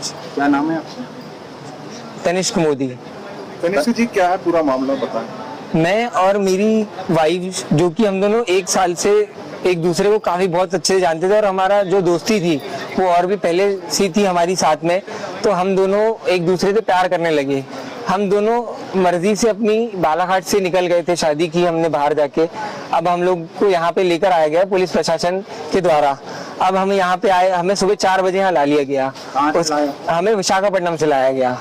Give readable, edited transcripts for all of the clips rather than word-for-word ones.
महाराज। क्या नाम है आपका? तनिष्क मोदी। तनिष्क जी, क्या है पूरा मामला बताएं। मैं और मेरी वाइफ, जो कि हम दोनों 1 साल से एक दूसरे को काफ़ी बहुत अच्छे से जानते थे और हमारा जो दोस्ती थी वो और भी पहले से थी हमारी साथ में, तो हम दोनों एक दूसरे से प्यार करने लगे। हम दोनों मर्जी से अपनी बालाघाट से निकल गए थे, शादी की हमने बाहर जाके। अब हम लोग को यहाँ पे लेकर आया गया पुलिस प्रशासन के द्वारा। अब हम यहाँ पे आए, हमें सुबह 4 बजे यहाँ ला लिया गया। हमें विशाखापट्टनम से लाया गया,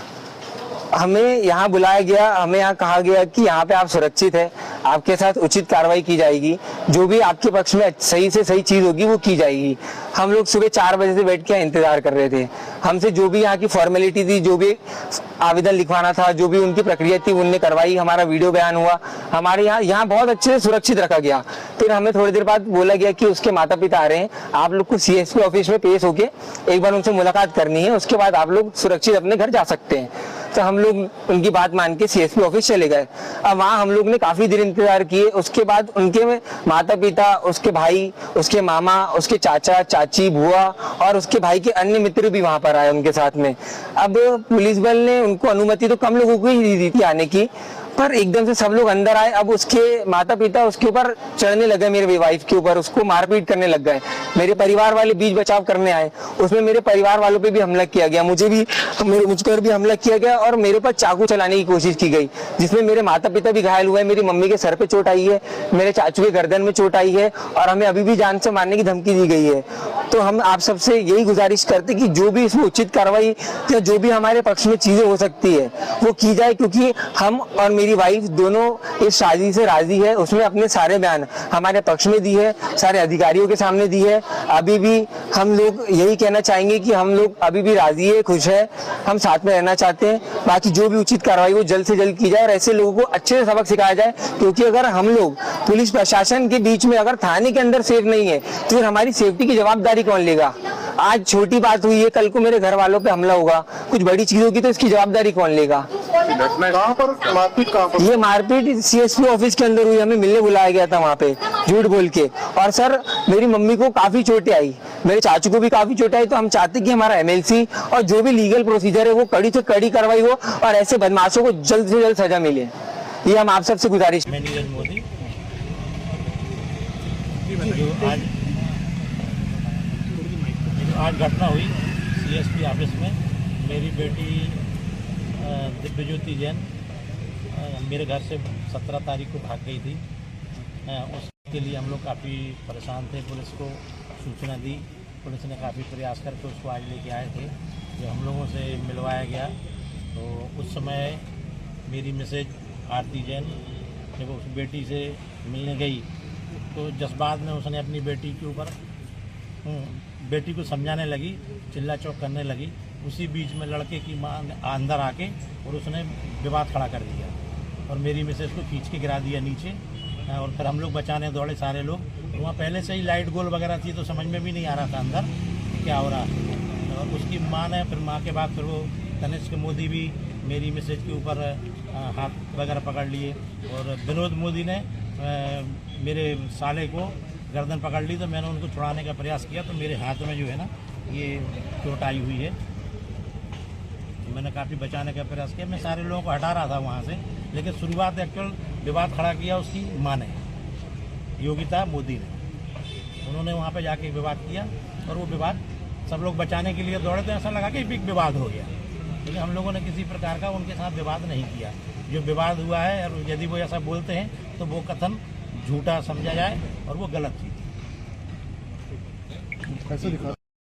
हमें यहाँ बुलाया गया, हमें यहाँ कहा गया कि यहाँ पे आप सुरक्षित है, आपके साथ उचित कार्रवाई की जाएगी, जो भी आपके पक्ष में सही से सही चीज होगी वो की जाएगी। हम लोग सुबह 4 बजे से बैठ के इंतजार कर रहे थे। हमसे जो भी यहाँ की फॉर्मेलिटी थी, जो भी आवेदन लिखवाना था, जो भी उनकी प्रक्रिया थी उनने करवाई। हमारा वीडियो बयान हुआ, हमारे यहाँ बहुत अच्छे से सुरक्षित रखा गया। फिर हमें थोड़ी देर बाद बोला गया कि उसके माता पिता आ रहे हैं, आप लोग को CSP ऑफिस में पेश होके एक बार उनसे मुलाकात करनी है, उसके बाद आप लोग सुरक्षित अपने घर जा सकते हैं। तो हम लोग उनकी बात मान के CSP ऑफिस चले गए। अब वहाँ हम लोग ने काफी देर इंतजार किए। उसके बाद उनके माता पिता, उसके भाई, उसके मामा, उसके चाचा चाची, बुआ और उसके भाई के अन्य मित्र भी वहाँ पर आए उनके साथ में। अब पुलिस बल ने उनको अनुमति तो कम लोगों को ही दी थी आने की, पर एकदम से सब लोग अंदर आए। अब उसके माता पिता उसके ऊपर चढ़ने लगे, मेरे वाइफ के ऊपर, उसको मारपीट करने लग गए। मेरे परिवार वाले बीच बचाव करने आए, उसमें मेरे परिवार वालों पे भी हमला किया गया, मुझ पर भी हमला किया गया और मेरे पर चाकू चलाने की कोशिश की गई, जिसमें मेरे माता पिता भी घायल हुए। मेरी मम्मी के सर पे चोट आई है, मेरे चाचू के गर्दन में चोट आई है और हमें अभी भी जान से मारने की धमकी दी गई है। तो हम आप सबसे यही गुजारिश करते कि जो भी इसमें उचित कार्रवाई या जो भी हमारे पक्ष में चीजें हो सकती है वो की जाए, क्योंकि हम और मेरी वाइफ दोनों इस शादी से राजी है। उसमें अपने सारे बयान हमारे पक्ष में दी है, सारे अधिकारियों के सामने दी है। अभी भी हम लोग यही कहना चाहेंगे कि हम लोग अभी भी राजी है, खुश है, हम साथ में रहना चाहते हैं। बाकी जो भी उचित कार्रवाई वो जल्द से जल्द की जाए और ऐसे लोगों को अच्छे से सबक सिखाया जाए, क्योंकि अगर हम लोग पुलिस प्रशासन के बीच में अगर थाने के अंदर सेफ नहीं है तो फिर हमारी सेफ्टी की जवाबदारी कौन लेगा। आज छोटी बात हुई है, कल को मेरे घर वालों पे हमला होगा, कुछ बड़ी चीज होगी तो इसकी जवाबदारी कौन लेगा। कहाँ पर मारपीट, कहाँ पर? ये मारपीट CSP ऑफिस के अंदर हुई, हमें मिलने बुलाया गया था वहाँ पे झूठ बोल के। और सर मेरी मम्मी को काफी चोटें आई, मेरे चाचू को भी काफी चोटें आई। तो हम चाहते कि हमारा MLC और जो भी लीगल प्रोसीजर है वो कड़ी से कड़ी कार्रवाई हो और ऐसे बदमाशों को जल्द से जल्द सजा मिले। ये हम आप सबसे गुजारिश। मोदी आज घटना हुई CSP ऑफिस में, मेरी बेटी दिव्यज्योति जैन मेरे घर से 17 तारीख को भाग गई थी। उसके लिए हम लोग काफ़ी परेशान थे, पुलिस को सूचना दी, पुलिस ने काफ़ी प्रयास करके उसको आज लेके आए थे। जब हम लोगों से मिलवाया गया तो उस समय मेरी मिसेज आरती जैन जब उस बेटी से मिलने गई तो जज्बात में उसने अपनी बेटी के ऊपर बेटी को समझाने लगी, चिल्ला चौक करने लगी। उसी बीच में लड़के की मां अंदर आके और उसने विवाद खड़ा कर दिया और मेरी मिसेज को खींच के गिरा दिया नीचे। और फिर हम लोग बचाने दौड़े सारे लोग। वहाँ पहले से ही लाइट गोल वगैरह थी तो समझ में भी नहीं आ रहा था अंदर क्या हो रहा। और उसकी माँ ने फिर माँ के बाद फिर वो तनिष्क मोदी भी मेरी मिसेज के ऊपर हाथ वगैरह पकड़ लिए और विनोद मोदी ने मेरे साले को गर्दन पकड़ ली। तो मैंने उनको छुड़ाने का प्रयास किया तो मेरे हाथ में जो है ना ये चोट आई हुई है। मैंने काफ़ी बचाने का प्रयास किया, मैं सारे लोगों को हटा रहा था वहाँ से, लेकिन शुरुआत एक्चुअल विवाद खड़ा किया उसकी माँ ने, योगिता मोदी ने। उन्होंने वहाँ पे जाके विवाद किया और वो विवाद सब लोग बचाने के लिए दौड़े तो ऐसा लगा कि बिग विवाद हो गया, लेकिन हम लोगों ने किसी प्रकार का उनके साथ विवाद नहीं किया। जो विवाद हुआ है और यदि वो ऐसा बोलते हैं तो वो कथन झूठा समझा जाए और वो गलत चीज़।